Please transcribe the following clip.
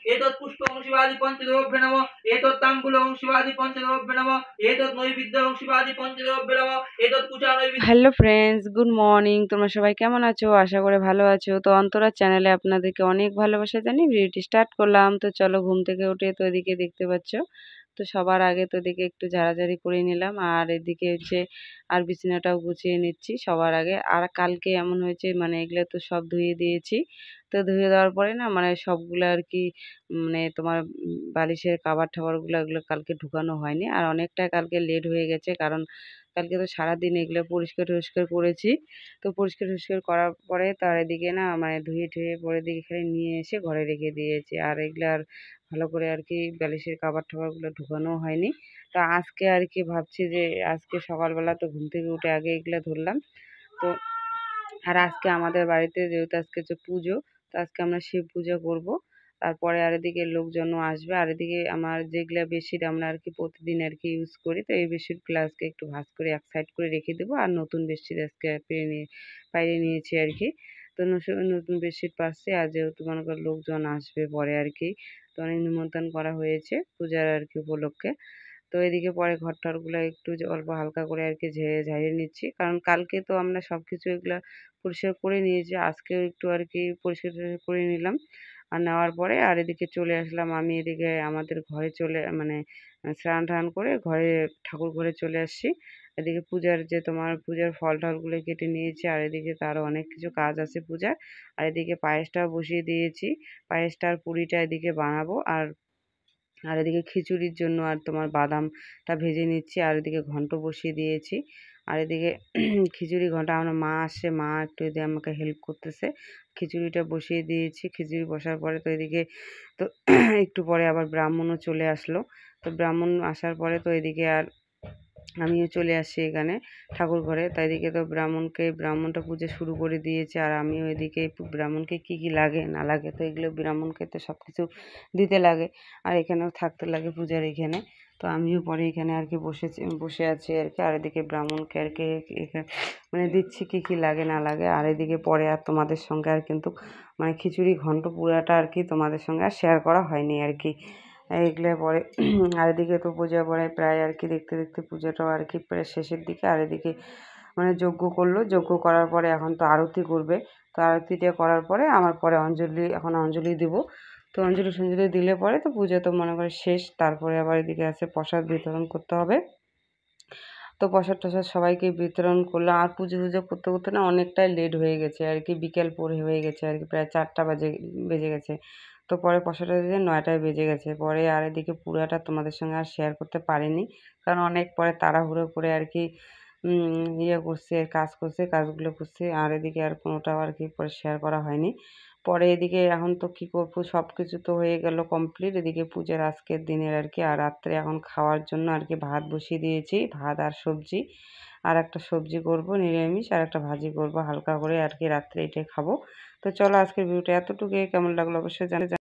एतत्पुष्पं शिवादि पंचदेवभ्यो नमः एतत्ताम्बूलं शिवादि पंचदेवभ्यो नमः एतत् नैवेद्यं शिवादि पंचदेवभ्यो नमः एतत्पूजा नैवेद्य। Hello friends, good morning. তোমরা সবাই কেমন আছো? আশা করে ভালো আছো। তো অন্তরা চ্যানেলে আপনাদেরকে অনেক ভালোবাসা জানিয়ে ভিডিওটি স্টার্ট করলাম। তো চলো, ঘুম থেকে উঠে তো এদিকে দেখতে পাচ্ছ, তো সবার আগে তো এদিকে একটু ঝাড়াঝাড়ি করে নিলাম, আর এদিকে হচ্ছে আর বিছানাটাও গুছিয়ে নিচ্ছি সবার আগে। আর কালকে এমন হয়েছে, মানে এগুলো তো সব ধুয়ে দিয়েছি। তো ধুয়ে দেওয়ার পরে না, মানে সবগুলো আর কি, মানে তোমার বালিশের কাভার টাভারগুলো এগুলো কালকে ঢুকানো হয়নি। আর অনেকটা কালকে লেট হয়ে গেছে, কারণ কালকে তো সারাদিন এগুলো পরিষ্কার টরিষ্কার করেছি। তো পরিষ্কার টরিষ্কার করার পরে তার এদিকে না, মানে ধুয়ে টুয়ে পরে দিকে এখানে নিয়ে এসে ঘরে রেখে দিয়েছি। আর এগুলো আর ভালো করে আর কি বালিশের কাভার টাভারগুলো ঢুকানোও হয়নি। তো আজকে আর কি ভাবছি যে আজকে সকালবেলা তো ঘুম থেকে উঠে আগে এগুলো ধরলাম। তো আর আজকে আমাদের বাড়িতে যেহেতু আজকে হচ্ছে পুজো, তো আজকে আমরা শিব পূজা করব। তারপরে আর এদিকে লোকজনও আসবে। আর এদিকে আমার যেগুলা বেডশিট আমরা আর কি প্রতিদিন আর কি ইউজ করি, তো এই বেডশিটগুলো আজকে একটু ভাঁজ করে এক সাইড করে রেখে দেবো। আর নতুন বেডশিট আজকে পাইরে নিয়েছি আর কি। তো নতুন বেডশিট পাচ্ছি। আর যেহেতু মনে করো লোকজন আসবে পরে আর কি, তো অনেক নিমন্ত্রণ করা হয়েছে পূজার আর কি উপলক্ষে। তো এদিকে পরে ঘর টরগুলো একটু যে অল্প হালকা করে আর কি ঝেড়ে ঝাড়িয়ে নিচ্ছি, কারণ কালকে তো আমরা সব কিছু এগুলা পরিষ্কার করে নিয়েছি। আজকেও একটু আর কি পরিষ্কার টরিষ্কার করে নিলাম। আর নেওয়ার পরে আর এদিকে চলে আসলাম আমি এদিকে আমাদের ঘরে চলে, মানে স্নান টান করে ঘরে ঠাকুর ঘরে চলে আসছি। এদিকে পূজার যে তোমার পূজার ফল টলগুলো কেটে নিয়েছি। আর এদিকে তারও অনেক কিছু কাজ আছে পূজার। আর এদিকে পায়েসটাও বসিয়ে দিয়েছি। পায়েসটা আর পুরিটা এদিকে বানাবো। আর আর এদিকে খিচুড়ির জন্য আর তোমার বাদামটা ভেজে নিচ্ছি। আর এদিকে ঘন্ট বসিয়ে দিয়েছি। আর এদিকে খিচুড়ি ঘন্ট আমার মা আসছে, মা একটু এদিকে আমাকে হেল্প করতেছে। খিচুড়িটা বসিয়ে দিয়েছি। খিচুড়ি বসার পরে তো এদিকে তো একটু পরে আবার ব্রাহ্মণও চলে আসলো। তো ব্রাহ্মণ আসার পরে তো এদিকে আর আমিও চলে আসছি এখানে ঠাকুর ঘরে। তাই এদিকে তো ব্রাহ্মণটা পুজো শুরু করে দিয়েছে। আর আমিও এদিকে ব্রাহ্মণকে কী কী লাগে না লাগে, তো এগুলো ব্রাহ্মণকে তো সব কিছু দিতে লাগে। আর এখানেও থাকতে লাগে পূজার এখানে। তো আমিও পরে এখানে আর কি বসে আছি আর কি। আর এদিকে ব্রাহ্মণকে আর কি মানে দিচ্ছি কী কী লাগে না লাগে। আর এদিকে পরে আর তোমাদের সঙ্গে আর কিন্তু মানে খিচুড়ি ঘন্ট পুরাটা আর কি তোমাদের সঙ্গে আর শেয়ার করা হয়নি আর কি। এগুলো পরে আর এদিকে তো পূজা পরে প্রায় আর কি দেখতে দেখতে পুজোটাও আর কি প্রায় শেষের দিকে। আর এদিকে মানে যজ্ঞ করলো, যজ্ঞ করার পরে এখন তো আরতি করবে। তো আরতিটা করার পরে আমার পরে এখন অঞ্জলি দিব। তো অঞ্জলি সঞ্জলি দিলে পরে তো পূজা তো মনে করে শেষ। তারপরে আবার এদিকে আছে প্রসাদ বিতরণ করতে হবে। তো প্রসাদ টসাদ সবাইকে বিতরণ করলাম। আর পুজো টুজো করতে করতে না অনেকটাই লেট হয়ে গেছে আর কি, বিকেল পরে হয়ে গেছে আর কি, প্রায় 4টা বেজে গেছে। তো পরে প্রসাদটা দিতে 9টায় বেজে গেছে। পরে আর এদিকে পুরাটা তোমাদের সঙ্গে আর শেয়ার করতে পারিনি, কারণ অনেক পরে তাড়াহুড়ো করে আর কি ইয়ে করছে, কাজ করছে, কাজগুলো করছে। আর এদিকে আর কোনোটাও আর কি পরে শেয়ার করা হয়নি। পরে এদিকে এখন তো কী করবো, সব কিছু তো হয়ে গেল কমপ্লিট এদিকে পূজার আজকের দিনের আর কি। আর রাত্রে এখন খাওয়ার জন্য আর কি ভাত বসিয়ে দিয়েছি, ভাত আর সবজি। আর একটা সবজি করব নিরামিষ, আর একটা ভাজি করব হালকা করে আর কি, রাত্রে এটাই খাবো। তো চলো, আজকের ভিডিওটা এতটুকুই। কেমন লাগলো অবশ্যই জানাতে।